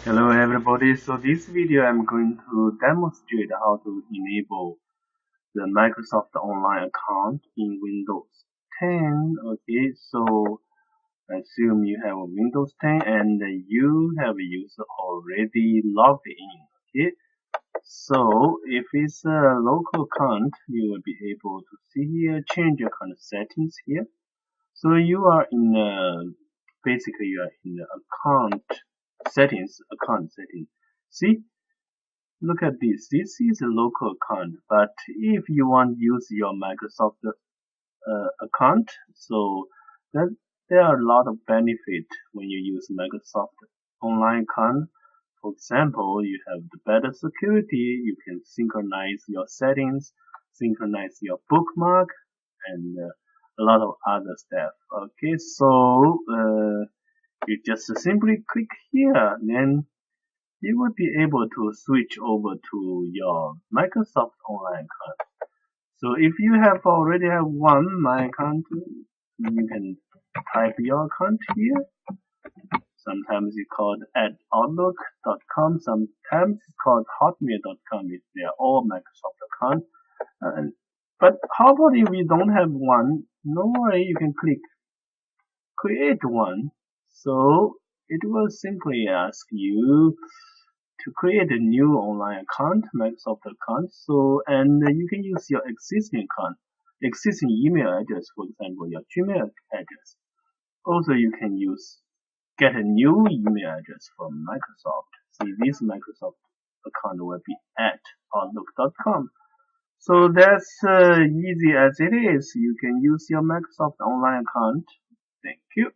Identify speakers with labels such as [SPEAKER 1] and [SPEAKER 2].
[SPEAKER 1] Hello everybody, so this video I'm going to demonstrate how to enable the Microsoft Online account in Windows 10. Okay, so assume you have a Windows 10 and you have used already logged in. Okay, so if it's a local account, you will be able to see here, change account settings here. So you are in basically you are in the account settings. See, look at this. This is a local account, but if you want to use your Microsoft account, so that there are a lot of benefit when you use Microsoft online account. For example, you have the better security. You can synchronize your settings, synchronize your bookmark, and a lot of other stuff. Okay, so you just simply click here, then you will be able to switch over to your Microsoft Online account. So if you have already have one My Account, you can type your account here. Sometimes it's called at outlook.com, sometimes it's called hotmail.com if they are all Microsoft account. But how about if you don't have one? No worry, you can click create one. So it will simply ask you to create a new online account, Microsoft account. So, and you can use your existing account, existing email address, for example, your Gmail address. Also, you can get a new email address from Microsoft. See, this Microsoft account will be at outlook.com. So that's easy as it is. You can use your Microsoft online account. Thank you.